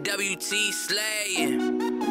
WT slaying.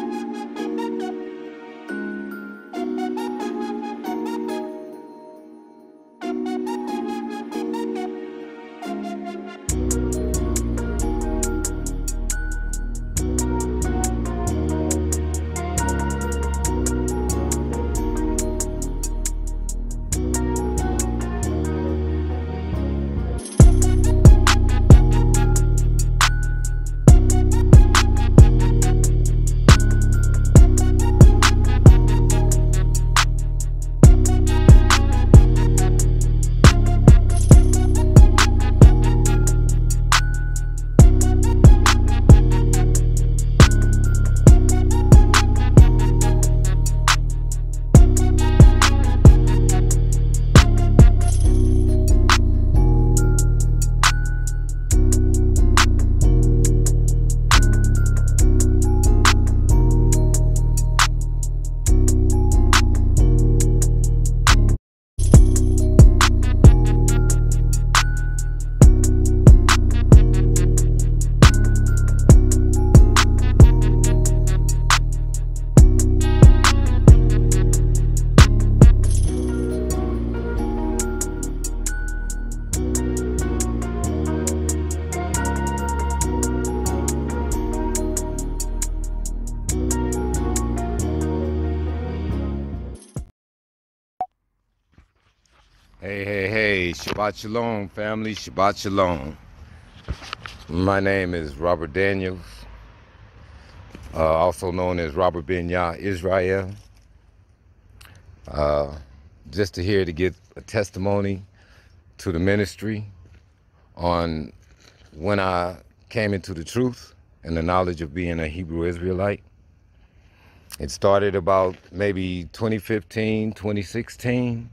Hey, Shabbat Shalom, family, Shabbat Shalom. My name is Robert Daniels, also known as Robert Ben Yah Israel. Just here to give a testimony to the ministry on when I came into the truth and the knowledge of being a Hebrew Israelite. It started about maybe 2015, 2016.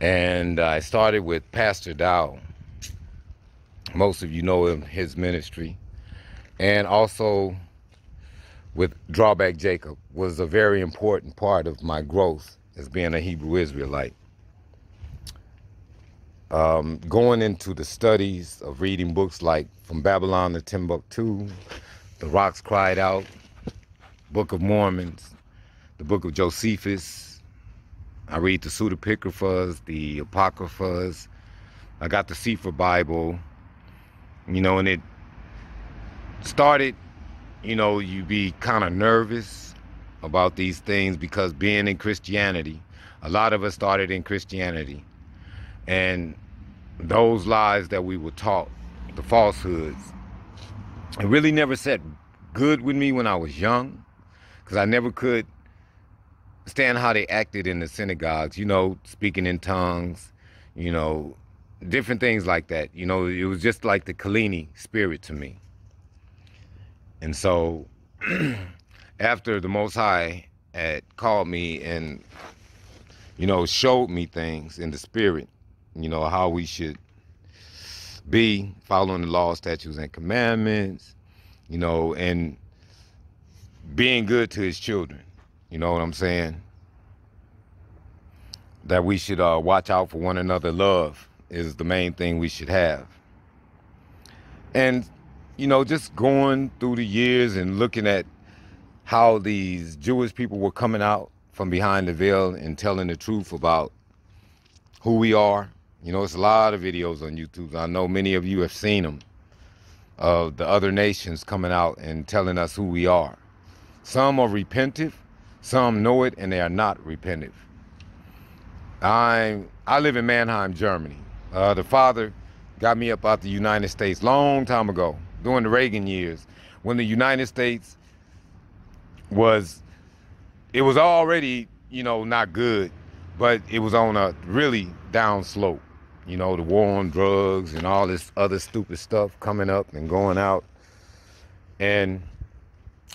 And I started with Pastor Teotw. Most of you know him, his ministry. And also with Drawback Jacob was a very important part of my growth as being a Hebrew Israelite. Going into the studies of reading books like From Babylon to Timbuktu, The Rocks Cried Out, Book of Mormons, the Book of Josephus. I read the pseudepigraphas, the apocryphas. I got the Sefer Bible, and it started, you be kind of nervous about these things because being in Christianity, a lot of us started in Christianity. And those lies that we were taught, the falsehoods, it really never sat good with me when I was young because I never could understand how they acted in the synagogues, speaking in tongues, different things like that. It was just like the Kalini spirit to me. And so after the Most High had called me and, showed me things in the spirit, how we should be following the law, statutes, and commandments, and being good to his children. You know what I'm saying? That we should watch out for one another. Love is the main thing we should have. And, just going through the years and looking at how these Jewish people were coming out from behind the veil and telling the truth about who we are. It's a lot of videos on YouTube. I know many of you have seen them, of the other nations coming out and telling us who we are. Some are repentive. Some know it and they are not repentive. I live in Mannheim, Germany. The father got me up out the United States long time ago, during the Reagan years, when the United States was already, not good, but it was on a really down slope. The war on drugs and all this other stupid stuff coming up and going out. And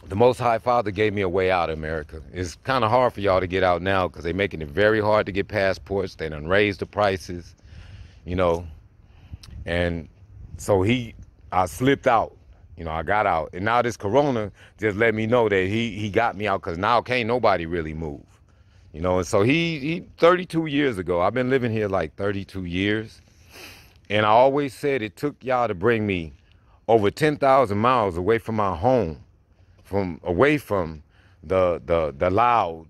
the Most High Father gave me a way out of America. It's kind of hard for y'all to get out now because they're making it very hard to get passports. They done raised the prices, And so I slipped out. I got out. And now this corona just let me know that he got me out because now can't nobody really move. And so he 32 years ago, I've been living here like 32 years. And I always said it took y'all to bring me over 10,000 miles away from my home, away from the loud,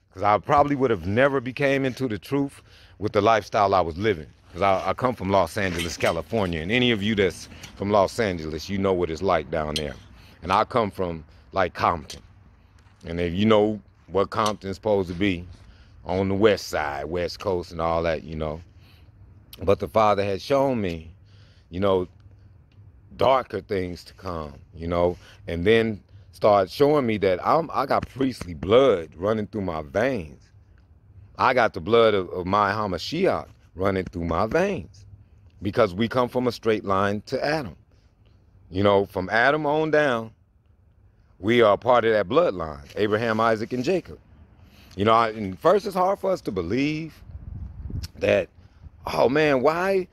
because I probably would have never became into the truth with the lifestyle I was living. Because I come from Los Angeles, California, and any of you that's from Los Angeles, you know what it's like down there. And I come from like Compton, and if you know what Compton's supposed to be, on the west side, west coast and all that, you know. But the Father had shown me, you know, darker things to come, you know, and then started showing me that I got priestly blood running through my veins. I got the blood of my Hamashiach running through my veins, because we come from a straight line to Adam. You know, from Adam on down, we are part of that bloodline, Abraham, Isaac, and Jacob. You know, and first it's hard for us to believe that, oh man, why,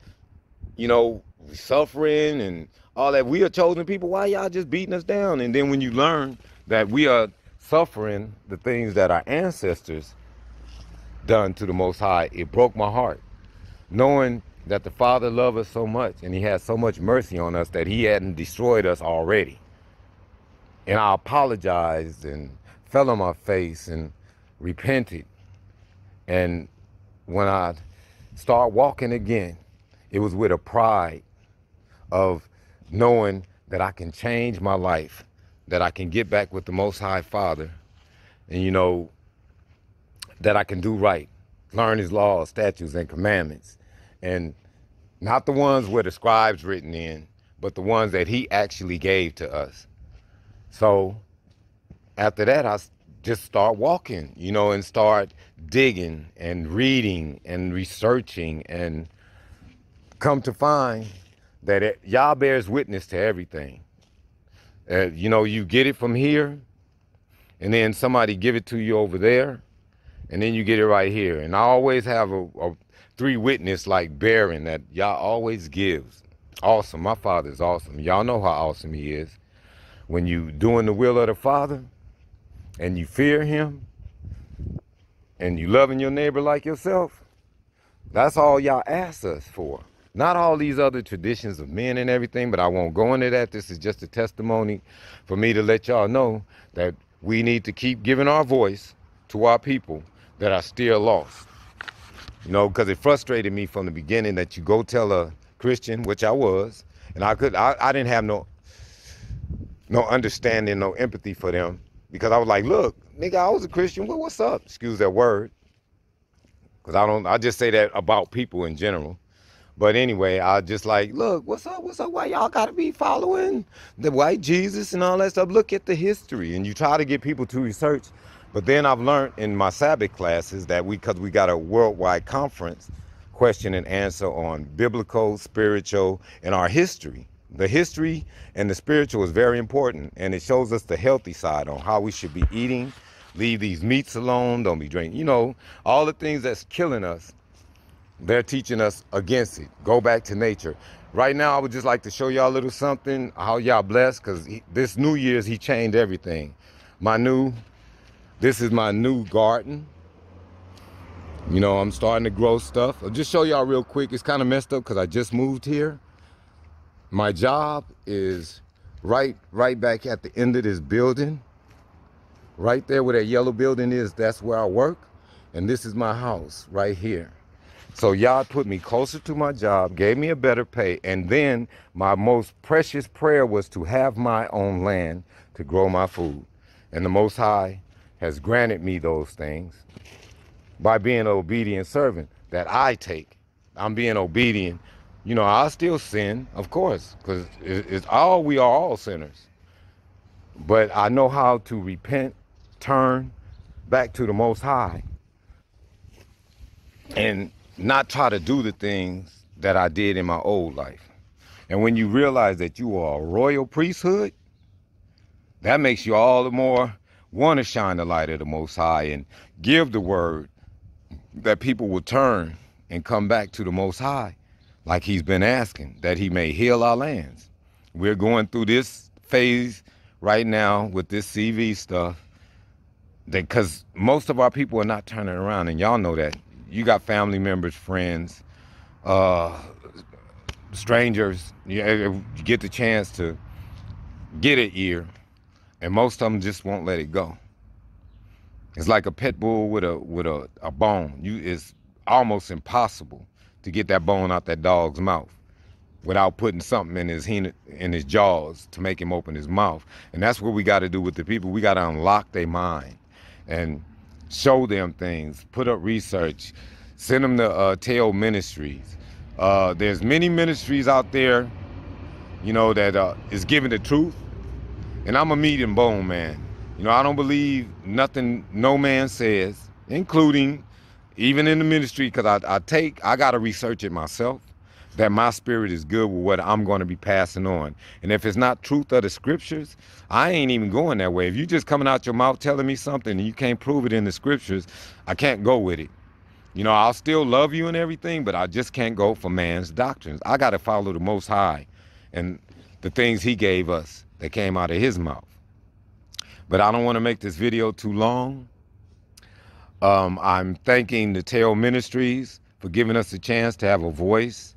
you know, suffering and all that. We are chosen people. Why y'all just beating us down? And then when you learn that we are suffering the things that our ancestors done to the Most High, it broke my heart. Knowing that the Father loved us so much and he had so much mercy on us that he hadn't destroyed us already. And I apologized and fell on my face and repented. And when I start walking again, it was with a pride of knowing that I can change my life, that I can get back with the Most High Father, and you know, that I can do right, learn his laws, statutes, and commandments, and not the ones where the scribes written in, but the ones that he actually gave to us. So after that, I just start walking, you know, and start digging and reading and researching, and come to find that Yah bears witness to everything. You know, you get it from here, and then somebody give it to you over there, and then you get it right here. And I always have a three witness like bearing that Yah always gives. Awesome. My Father is awesome. Y'all know how awesome he is. When you doing the will of the Father, and you fear him, and you loving your neighbor like yourself, that's all y'all ask us for. Not all these other traditions of men and everything, but I won't go into that. This is just a testimony for me to let y'all know that we need to keep giving our voice to our people that are still lost. You know, because it frustrated me from the beginning that you go tell a Christian, which I was, and I didn't have no understanding, no empathy for them, because I was like, look, nigga, I was a Christian. Well, what's up? Excuse that word. Because I just say that about people in general. But anyway, I just like, look, what's up? What's up? Why y'all got to be following the white Jesus and all that stuff? Look at the history. And you try to get people to research. But then I've learned in my Sabbath classes that because we got a worldwide conference, question and answer on biblical, spiritual, and our history. The history and the spiritual is very important. And it shows us the healthy side on how we should be eating, leave these meats alone, don't be drinking. You know, all the things that's killing us. They're teaching us against it. Go back to nature. Right now, I would just like to show y'all a little something, how y'all blessed, because this New Year's, he changed everything. This is my new garden. You know, I'm starting to grow stuff. I'll just show y'all real quick. It's kind of messed up because I just moved here. My job is right back at the end of this building. Right there where that yellow building is, that's where I work. And this is my house right here. So Yah put me closer to my job, gave me a better pay, and then my most precious prayer was to have my own land to grow my food. And the Most High has granted me those things by being an obedient servant that I take. I'm being obedient. You know, I still sin, of course, because we are all sinners. But I know how to repent, turn back to the Most High, and not try to do the things that I did in my old life. And when you realize that you are a royal priesthood, that makes you all the more want to shine the light of the Most High and give the word that people will turn and come back to the Most High like he's been asking, that he may heal our lands. We're going through this phase right now with this CV stuff, because most of our people are not turning around, and y'all know that. You got family members, friends, strangers, you get the chance to get an ear, and most of them just won't let it go. It's like a pit bull with a bone. It's almost impossible to get that bone out that dog's mouth without putting something in his jaws to make him open his mouth. And that's what we got to do with the people. We got to unlock their mind and show them things, put up research, send them to Teotw ministries. There's many ministries out there, you know, that is giving the truth. And I'm a meat and bone man. You know, I don't believe nothing no man says, including even in the ministry, because I got to research it myself, that my spirit is good with what I'm going to be passing on. And if it's not truth of the scriptures, I ain't even going that way. If you just coming out your mouth telling me something and you can't prove it in the scriptures, I can't go with it. You know, I'll still love you and everything, but I just can't go for man's doctrines. I got to follow the Most High and the things he gave us that came out of his mouth. But I don't want to make this video too long. I'm thanking the Teotw Ministries for giving us a chance to have a voice,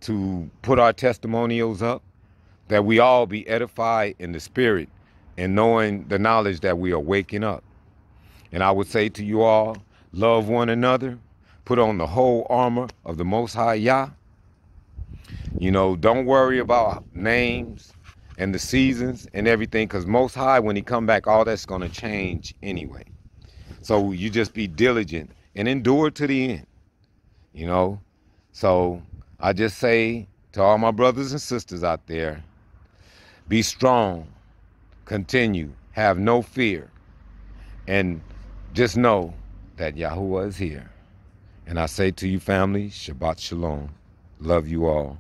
to put our testimonials up, that we all be edified in the spirit and knowing the knowledge that we are waking up. And I would say to you all, love one another, put on the whole armor of the Most High Yah. You know, don't worry about names and the seasons and everything, because Most High, when he come back, all that's going to change anyway. So you just be diligent and endure to the end, you know. So I just say to all my brothers and sisters out there, be strong, continue, have no fear, and just know that Yahuwah is here. And I say to you, family, Shabbat Shalom. Love you all.